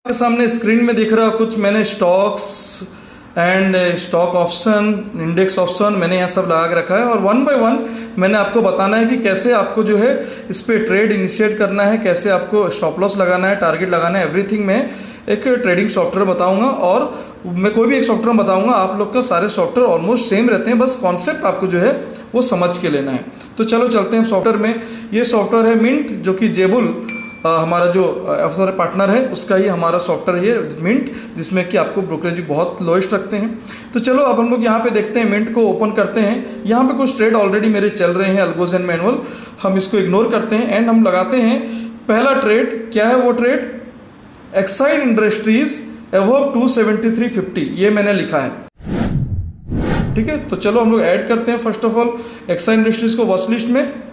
आपके सामने स्क्रीन में दिख रहा कुछ मैंने stocks and stock option, index option मैंने यहाँ सब लगा के रखा है और वन बाय वन मैंने आपको बताना है कि कैसे आपको जो है इस पर ट्रेड इनिशिएट करना है, कैसे आपको स्टॉप लॉस लगाना है, टारगेट लगाना है, एवरीथिंग मैं एक ट्रेडिंग सॉफ्टवेयर बताऊंगा। और मैं कोई भी एक सॉफ्टवेयर बताऊंगा, आप लोग का सारे सॉफ्टवेयर ऑलमोस्ट सेम रहते हैं, बस कॉन्सेप्ट आपको जो है वो समझ के लेना है। तो चलो चलते हैं सॉफ्टवेयर में। ये सॉफ्टवेयर है मिंट, जो कि जेबुल हमारा जो अफसर पार्टनर है उसका ही हमारा सॉफ्टवेयर है मिंट, जिसमें कि आपको ब्रोकरेज भी बहुत लोएस्ट रखते हैं। तो चलो अब हम लोग यहाँ पे देखते हैं, मिंट को ओपन करते हैं। यहाँ पे कुछ ट्रेड ऑलरेडी मेरे चल रहे हैं, अल्गोज एंड मैनुअल, हम इसको इग्नोर करते हैं एंड हम लगाते हैं पहला ट्रेड। क्या है वो ट्रेड? एक्साइड इंडस्ट्रीज अबव 273.50, ये मैंने लिखा है। ठीक है, तो चलो हम लोग ऐड करते हैं first of all Exide industries को वॉच लिस्ट में।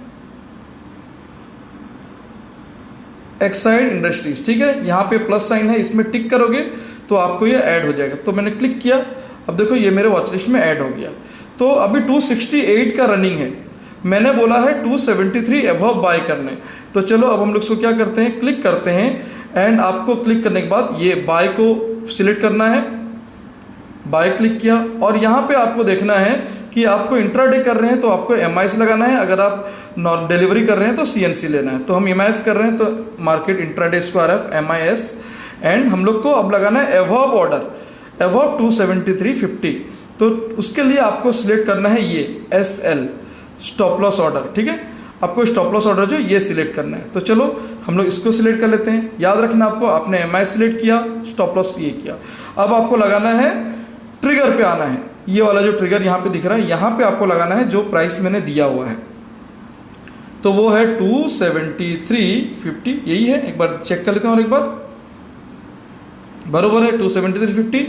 एक्साइड इंडस्ट्रीज, ठीक है, यहाँ पे प्लस साइन है, इसमें टिक करोगे तो आपको ये ऐड हो जाएगा। तो मैंने क्लिक किया, अब देखो ये मेरे वॉच लिस्ट में ऐड हो गया। तो अभी 268 का रनिंग है, मैंने बोला है 273 अबव बाय करने। तो चलो अब हम लोग इसको क्या करते हैं, क्लिक करते हैं एंड आपको क्लिक करने के बाद ये बाय को सिलेक्ट करना है। बाय क्लिक किया और यहाँ पे आपको देखना है कि आपको इंट्राडे कर रहे हैं तो आपको MIS लगाना है, अगर आप नॉन डिलीवरी कर रहे हैं तो CNC लेना है। तो हम MIS कर रहे हैं तो मार्केट इंट्राडे स्क्वायर है MIS, एंड हम लोग को अब लगाना है अबव ऑर्डर, अबव 273.50। तो उसके लिए आपको सिलेक्ट करना है ये SL स्टॉप लॉस ऑर्डर। ठीक है, आपको स्टॉप लॉस ऑर्डर जो ये सिलेक्ट करना है। तो चलो हम लोग इसको सिलेक्ट कर लेते हैं। याद रखना आपको, आपने MIS सिलेक्ट किया, स्टॉप लॉस ये किया। अब आपको लगाना है ट्रिगर पे आना है, ये वाला जो ट्रिगर यहाँ पे दिख रहा है, यहाँ पे आपको लगाना है जो प्राइस मैंने दिया हुआ है, तो वो है 273.50, यही है। एक बार चेक कर लेते हैं और एक बार, बरोबर है 273.50।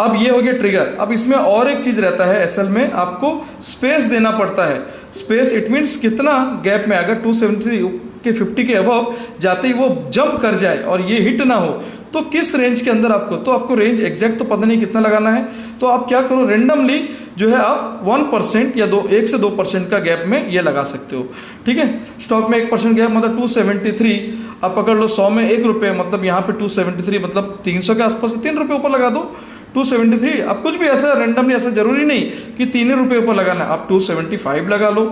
अब ये हो गया ट्रिगर। अब इसमें और एक चीज रहता है, असल में आपको स्पेस देना पड़ता है। स्पेस इट मीन्स कितना गैप में, अगर 273.50 के अबव जाते ही वो जंप कर जाए और ये हिट ना हो तो किस रेंज के अंदर आपको, तो आपको रेंज एग्जैक्ट तो पता नहीं कितना लगाना है। तो आप क्या करो, रेंडमली जो है आप 1% या 1 से 2% का गैप में ये लगा सकते हो। ठीक है, स्टॉक में 1% गैप मतलब 273, आप पकड़ लो 100 में 1 रुपये, मतलब यहाँ पे 273 मतलब 300 के आसपास, 3 रुपये ऊपर लगा दो 273। अब कुछ भी ऐसा रेंडमली, ऐसा जरूरी नहीं कि 3 रुपये ऊपर लगाना है, आप 275 लगा लो,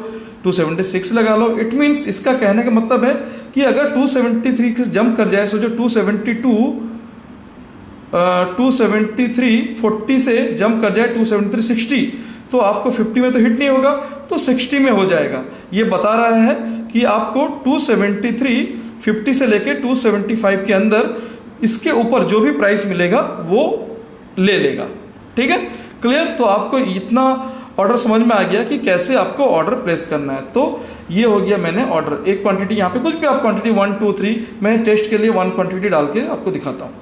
276 लगा लो। इट मीन्स इसका कहने का मतलब है कि अगर 273 जंप कर जाए, सोचो 273.40 से जंप कर जाए 273.60, तो आपको 50 में तो हिट नहीं होगा, तो 60 में हो जाएगा। ये बता रहा है कि आपको 273.50 से लेके 275 के अंदर इसके ऊपर जो भी प्राइस मिलेगा वो ले लेगा। ठीक है, क्लियर? तो आपको इतना ऑर्डर समझ में आ गया कि कैसे आपको ऑर्डर प्लेस करना है। तो ये हो गया मैंने ऑर्डर, एक क्वांटिटी, यहाँ पे कुछ भी आप क्वांटिटी 1 2 3, मैं टेस्ट के लिए 1 क्वांटिटी डाल के आपको दिखाता हूँ।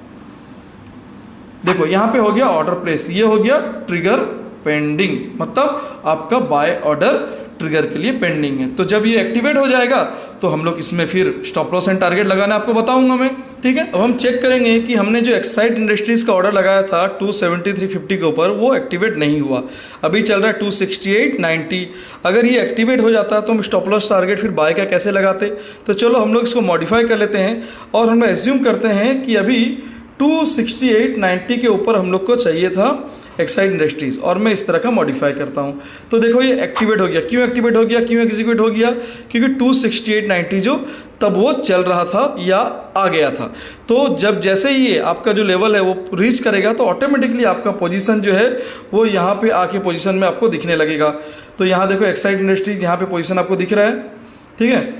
देखो यहाँ पे हो गया ऑर्डर प्लेस, ये हो गया ट्रिगर पेंडिंग, मतलब आपका बाय ऑर्डर ट्रिगर के लिए पेंडिंग है। तो जब ये एक्टिवेट हो जाएगा तो हम लोग इसमें फिर स्टॉप लॉस एंड टारगेट लगाना आपको बताऊंगा मैं। ठीक है, अब हम चेक करेंगे कि हमने जो एक्साइड इंडस्ट्रीज का ऑर्डर लगाया था 273.50 के ऊपर, वो एक्टिवेट नहीं हुआ, अभी चल रहा है 268.90। अगर ये एक्टिवेट हो जाता तो हम स्टॉप लॉस टारगेट फिर बाय का कैसे लगाते। तो चलो हम लोग इसको मॉडिफाई कर लेते हैं और हम एज्यूम करते हैं कि अभी 268.90 के ऊपर हम लोग को चाहिए था एक्साइड इंडस्ट्रीज, और मैं इस तरह का मॉडिफाई करता हूं। तो देखो ये एक्टिवेट हो गया। क्यों एक्टिवेट हो गया, क्यों एग्जीक्यूट हो गया? क्योंकि 268.90 जो तब वो चल रहा था या आ गया था, तो जब जैसे ही ये आपका जो लेवल है वो रीच करेगा तो ऑटोमेटिकली आपका पोजीशन जो है वो यहाँ पे आके पोजीशन में आपको दिखने लगेगा। तो यहाँ देखो एक्साइड इंडस्ट्रीज, यहाँ पे पोजीशन आपको दिख रहा है। ठीक है,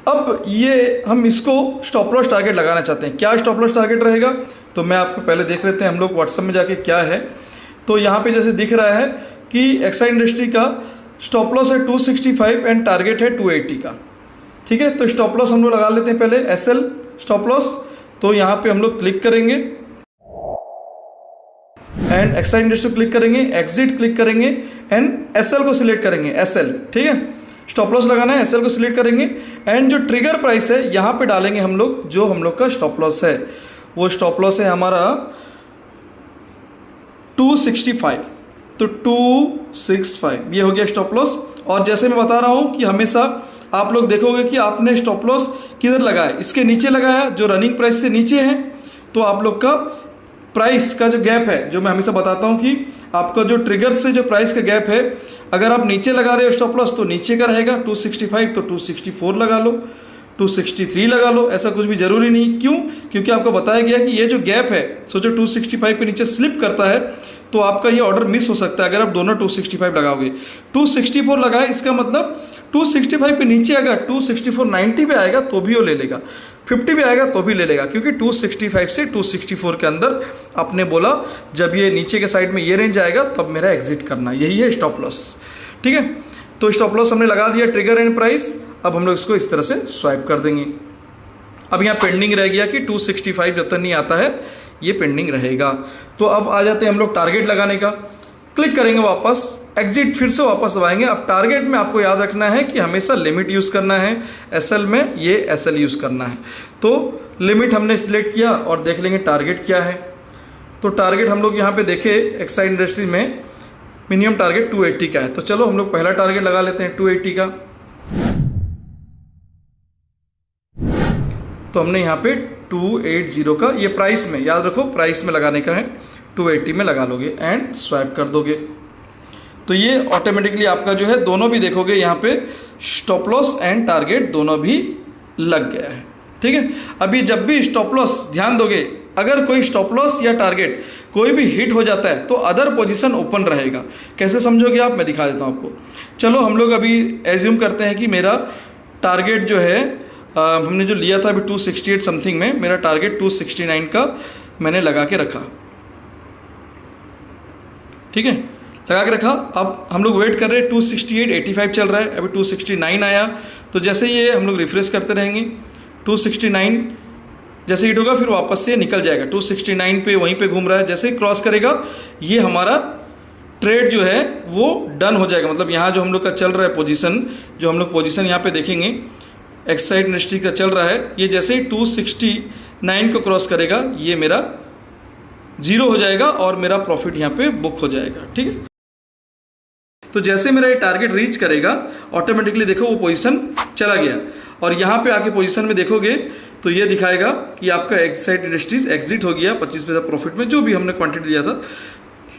अब ये हम इसको स्टॉप लॉस टारगेट लगाना चाहते हैं। क्या स्टॉप लॉस टारगेट रहेगा, तो मैं आपको पहले देख लेते हैं हम लोग व्हाट्सएप में जाके क्या है। तो यहाँ पे जैसे दिख रहा है कि एक्साइड इंडस्ट्री का स्टॉप लॉस है 265 एंड टारगेट है 280 का। ठीक है, तो स्टॉप लॉस हम लोग लगा लेते हैं पहले, SL स्टॉप लॉस। तो यहाँ पे हम लोग क्लिक करेंगे एंड एक्साइड इंडस्ट्री क्लिक करेंगे, एग्जिट क्लिक करेंगे एंड SL को सिलेक्ट करेंगे, SL। ठीक है, स्टॉप लॉस लगाना है, SL को सिलेक्ट करेंगे एंड जो ट्रिगर प्राइस है यहाँ पे डालेंगे हम लोग, जो हम लोग का स्टॉप लॉस है वो स्टॉप लॉस है हमारा 265। तो 265 ये हो गया स्टॉप लॉस। और जैसे मैं बता रहा हूँ कि हमेशा आप लोग देखोगे कि आपने स्टॉप लॉस किधर लगाया, इसके नीचे लगाया जो रनिंग प्राइस से नीचे है, तो आप लोग का प्राइस का जो गैप है, जो मैं हमेशा बताता हूं कि आपका जो ट्रिगर से जो प्राइस का गैप है, अगर आप नीचे लगा रहे हो स्टॉप लॉस तो नीचे का रहेगा 265, तो 264 लगा लो, 263 लगा लो, ऐसा कुछ भी जरूरी नहीं। क्यों? क्योंकि आपको बताया गया कि ये जो गैप है, सोचो 265 पे नीचे स्लिप करता है तो आपका ये ऑर्डर मिस हो सकता है अगर आप दोनों 265 लगाओगे। 264 लगाए, इसका मतलब 265 पे नीचे अगर 264.90 पे आएगा तो भी वो ले लेगा, 50 पे आएगा तो भी ले लेगा, क्योंकि 265 से 264 के अंदर आपने बोला जब ये नीचे के साइड में ये रेंज आएगा तब मेरा एग्जिट करना, यही है स्टॉप लॉस। ठीक है, तो स्टॉप लॉस हमने लगा दिया, ट्रिगर एंड प्राइस। अब हम लोग इसको इस तरह से स्वाइप कर देंगे। अब यहाँ पेंडिंग रह गया कि 265 जब तक नहीं आता है ये पेंडिंग रहेगा। तो अब आ जाते हैं हम लोग टारगेट लगाने का। क्लिक करेंगे वापस, एग्जिट फिर से वापस दबाएंगे। अब टारगेट में आपको याद रखना है कि हमेशा लिमिट यूज़ करना है, एसएल में ये एसएल यूज़ करना है। तो लिमिट हमने सिलेक्ट किया और देख लेंगे टारगेट क्या है। तो टारगेट हम लोग यहाँ पे देखे एक्साइड इंडस्ट्री में मिनिमम टारगेट 280 का है। तो चलो हम लोग पहला टारगेट लगा लेते हैं 280 का। तो हमने यहाँ पे 280 का, ये प्राइस में याद रखो, प्राइस में लगाने का है, 280 में लगा लोगे एंड स्वाइप कर दोगे। तो ये ऑटोमेटिकली आपका जो है दोनों भी देखोगे यहाँ पे स्टॉप लॉस एंड टारगेट दोनों भी लग गया है। ठीक है, अभी जब भी स्टॉप लॉस ध्यान दोगे, अगर कोई स्टॉप लॉस या टारगेट कोई भी हिट हो जाता है तो अदर पोजीशन ओपन रहेगा। कैसे समझोगे आप, मैं दिखा देता हूँ आपको। चलो हम लोग अभी एज्यूम करते हैं कि मेरा टारगेट जो है हमने जो लिया था अभी 268 समथिंग में, मेरा टारगेट 269 का मैंने लगा के रखा। ठीक है, लगा के रखा। अब हम लोग वेट कर रहे हैं, 268.85 चल रहा है, अभी 269 आया। तो जैसे ये हम लोग रिफ्रेश करते रहेंगे, 269 जैसे हिट होगा फिर वापस से निकल जाएगा, 269 पे वहीं पे घूम रहा है। जैसे ही क्रॉस करेगा ये हमारा ट्रेड जो है वो डन हो जाएगा। मतलब यहाँ जो हम लोग का चल रहा है पोजीशन, जो हम लोग पोजीशन यहाँ पे देखेंगे एक्साइड इंडस्ट्री का चल रहा है, ये जैसे ही 269 को क्रॉस करेगा ये मेरा जीरो हो जाएगा और मेरा प्रॉफिट यहाँ पे बुक हो जाएगा। ठीक है, तो जैसे मेरा ये टारगेट रीच करेगा ऑटोमेटिकली देखो वो पोजीशन चला गया और यहाँ पे आके पोजीशन में देखोगे तो ये दिखाएगा कि आपका एक्साइड इंडस्ट्रीज एग्जिट हो गया 25 पैसा प्रॉफिट में, जो भी हमने क्वांटिटी दिया था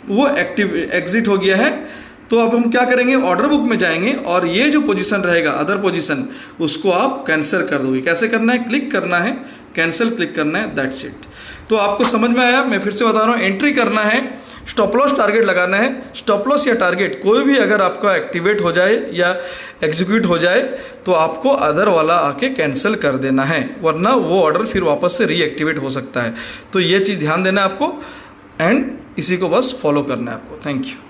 वो एग्जिट हो गया है। तो अब हम क्या करेंगे, ऑर्डर बुक में जाएंगे और ये जो पोजीशन रहेगा अदर पोजीशन उसको आप कैंसिल कर दोगे। कैसे करना है, क्लिक करना है, कैंसिल क्लिक करना है, दैट्स इट। तो आपको समझ में आया, मैं फिर से बता रहा हूँ, एंट्री करना है, स्टॉप लॉस टारगेट लगाना है। स्टॉप लॉस या टारगेट कोई भी अगर आपका एक्टिवेट हो जाए या एग्जीक्यूट हो जाए तो आपको अदर वाला आके कैंसिल कर देना है, वरना वो ऑर्डर फिर वापस से रीएक्टिवेट हो सकता है। तो ये चीज़ ध्यान देना है आपको एंड इसी को बस फॉलो करना है आपको। Thank you.